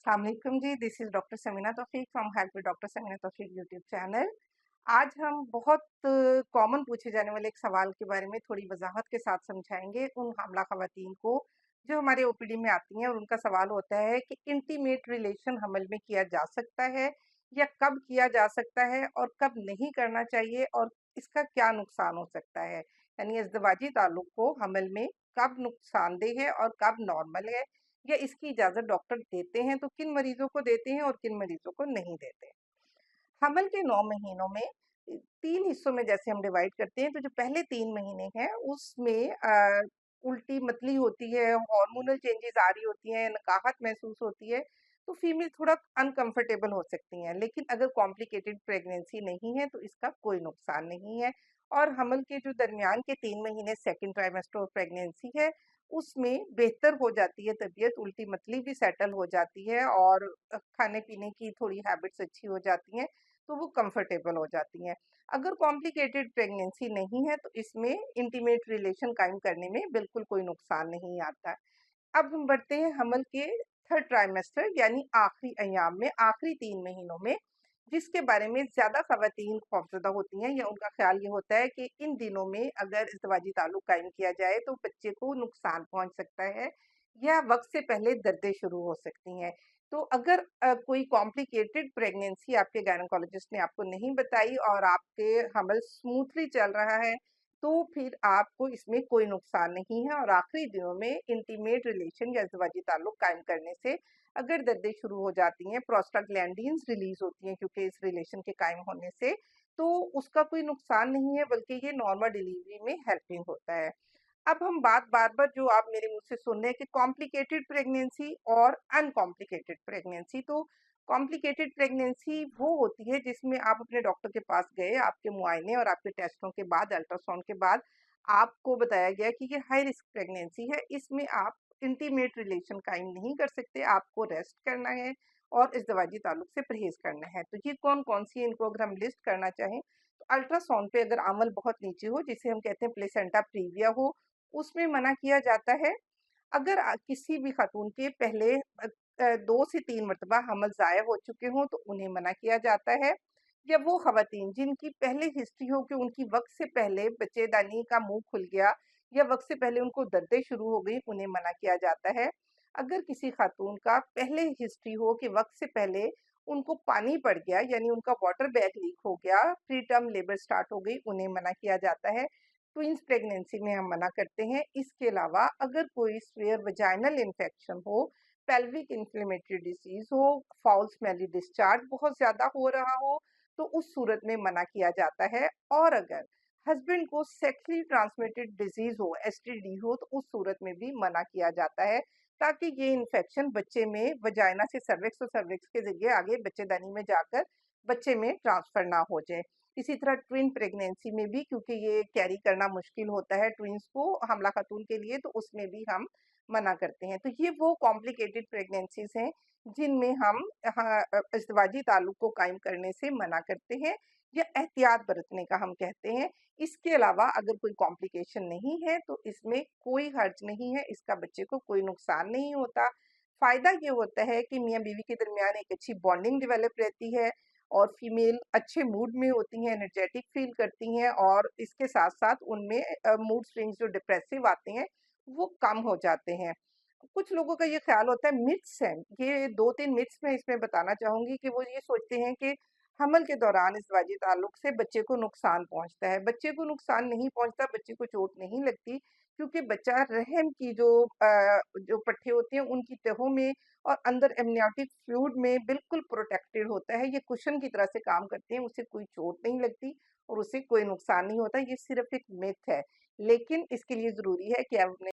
अस्सलाम वालेकुम जी, this is doctor Samina Taufiq from help with doctor Samina Taufiq YouTube channel. आज हम बहुत कॉमन पूछे जाने वाले एक सवाल के बारे में थोड़ी वजाहत के साथ समझाएंगे उन हामला खवातीन को जो हमारे ओपीडी में आती हैं, और उनका सवाल होता है कि इंटीमेट रिलेशन हमल में किया जा सकता है या कब किया जा सकता है और कब नहीं करना चाहिए, और इसका क्या नुकसान हो सकता है। यानी इज़्दिवाजी ताल्लुक को हमल में कब नुकसानदेह है और कब नॉर्मल है, या इसकी इजाज़त डॉक्टर देते हैं तो किन मरीजों को देते हैं और किन मरीजों को नहीं देते। हमल के 9 महीनों में 3 हिस्सों में जैसे हम डिवाइड करते हैं, तो जो पहले 3 महीने हैं उसमें उल्टी मतली होती है, हार्मोनल चेंजेस आ रही होती हैं, नकाहत महसूस होती है, तो फीमेल थोड़ा अनकंफर्टेबल हो सकती हैं। लेकिन अगर कॉम्प्लिकेटेड प्रेगनेंसी नहीं है तो इसका कोई नुकसान नहीं है। और हमल के जो दरमियान के 3 महीने सेकंड ट्राइमेस्टर ऑफ प्रेगनेंसी है, उसमें बेहतर हो जाती है तबीयत, उल्टी मतली भी सेटल हो जाती है और खाने पीने की थोड़ी हैबिट्स अच्छी हो जाती हैं, तो वो कंफर्टेबल हो जाती हैं। अगर कॉम्प्लिकेटेड प्रेगनेंसी नहीं है तो इसमें इंटीमेट रिलेशन कायम करने में बिल्कुल कोई नुकसान नहीं आता। अब हम बढ़ते हैं हमल के थर्ड ट्राइमेस्टर यानी आखिरी अयाम में, आखिरी 3 महीनों में, जिसके बारे में ज़्यादा ख़वातीन खौफज़दा होती हैं, या उनका ख़्याल ये होता है कि इन दिनों में अगर इज़्दिवाजी ताल्लुक़ कायम किया जाए तो बच्चे को नुकसान पहुँच सकता है या वक़्त से पहले दर्दें शुरू हो सकती हैं। तो अगर कोई कॉम्प्लिकेटेड प्रेगनेंसी आपके गायनेकोलॉजिस्ट ने आपको नहीं बताई और आपके हमल स्मूथली चल रहा है, तो फिर आपको इसमें कोई नुकसान नहीं है। और आखिरी दिनों में इंटीमेट रिलेशन या इज़्दिवाजी ताल्लुक़ कायम करने से अगर दर्दें शुरू हो जाती हैं, प्रोस्टाग्लैंडिन्स रिलीज़ होती हैं क्योंकि इस रिलेशन के कायम होने से, तो उसका कोई नुकसान नहीं है, बल्कि ये नॉर्मल डिलीवरी में हेल्पिंग होता है। अब हम बात बार-बार जो आप मेरे मुँह से सुन रहे हैं कि कॉम्प्लिकेटेड प्रेगनेंसी और अनकॉम्प्लिकेटेड प्रेगनेंसी, तो कॉम्प्लिकेटेड प्रेगनेंसी वो होती है जिसमें आप अपने डॉक्टर के पास गए, आपके मुआयने और आपके टेस्टों के बाद, अल्ट्रासाउंड के बाद आपको बताया गया कि ये हाई रिस्क प्रेगनेंसी है, इसमें आप इंटीमेट रिलेशन कायम नहीं कर सकते, आपको रेस्ट करना है और इज़्दिवाजी ताल्लुक से परहेज़ करना है। तो ये कौन-कौन सी है, इनको अगर हम लिस्ट करना चाहें, तो अल्ट्रासाउंड पे अगर अमल बहुत नीचे हो, जिसे हम कहते हैं प्लेसेंटा प्रीविया हो, उसमें मना किया जाता है। अगर किसी भी खातून के पहले 2 से 3 मरतबा हमल ज़ाया हो चुके हों तो उन्हें मना किया जाता है, या वो ख़वातीन जिनकी पहले हिस्ट्री हो कि उनकी वक़्त से पहले बच्चेदानी का मुँह खुल गया या वक़्त से पहले उनको दर्दें शुरू हो गई, उन्हें मना किया जाता है। अगर किसी खातून का पहले हिस्ट्री हो कि वक़्त से पहले उनको पानी पड़ गया, यानी उनका वाटर बैग लीक हो गया, प्री टर्म लेबर स्टार्ट हो गई, उन्हें मना किया जाता है। ट्विंस प्रेगनेंसी में हम मना करते हैं। इसके अलावा अगर कोई स्वेयर वजाइनल इन्फेक्शन हो, पेल्विक इन्फ्लेमेटरी डिसीज़ हो, फाउल स्मेली डिस्चार्ज बहुत ज़्यादा हो रहा हो, तो उस सूरत में मना किया जाता है। और अगर हस्बैंड को सेक्सुअली ट्रांसमिटेड डिजीज़ हो, एसटीडी हो, तो उस सूरत में भी मना किया जाता है, ताकि ये इन्फेक्शन बच्चे में वजाइना से सर्विक्स और सर्विक्स के ज़रिए आगे बच्चेदानी में जाकर बच्चे में ट्रांसफ़र ना हो जाए। इसी तरह ट्विन प्रेगनेंसी में भी, क्योंकि ये कैरी करना मुश्किल होता है ट्विन्स को, हमला खातून के लिए, तो उसमें भी हम मना करते हैं। तो ये वो कॉम्प्लिकेटेड प्रेगनेंसीज़ हैं जिनमें हम इज़्दिवाजी ताल्लुक को कायम करने से मना करते हैं, या एहतियात बरतने का हम कहते हैं। इसके अलावा अगर कोई कॉम्प्लिकेशन नहीं है तो इसमें कोई हर्ज नहीं है, इसका बच्चे को कोई नुकसान नहीं होता। फ़ायदा ये होता है कि मियाँ-बीवी के दरमियान एक अच्छी बॉन्डिंग डेवलप रहती है और फीमेल अच्छे मूड में होती हैं, एनर्जेटिक फ़ील करती हैं, और इसके साथ-साथ उनमें मूड स्विंग्स जो डिप्रेसिव आते हैं, वो कम हो जाते हैं। कुछ लोगों का ये ख़्याल होता है, मिथ्स हैं, ये 2-3 मिथ्स मैं इसमें बताना चाहूँगी कि वो ये सोचते हैं कि हमल के दौरान इज़्दिवाजी ताल्लुक से बच्चे को नुकसान पहुँचता है। बच्चे को नुकसान नहीं पहुँचता, बच्चे को चोट नहीं लगती, क्योंकि बच्चा रहम की जो पट्टे होते हैं उनकी तहों में और अंदर एमनियोटिक फ्लूइड में बिल्कुल प्रोटेक्टेड होता है। ये कुशन की तरह से काम करते हैं, उसे कोई चोट नहीं लगती और उसे कोई नुकसान नहीं होता। ये सिर्फ़ एक मिथ है, लेकिन इसके लिए ज़रूरी है कि आप अपने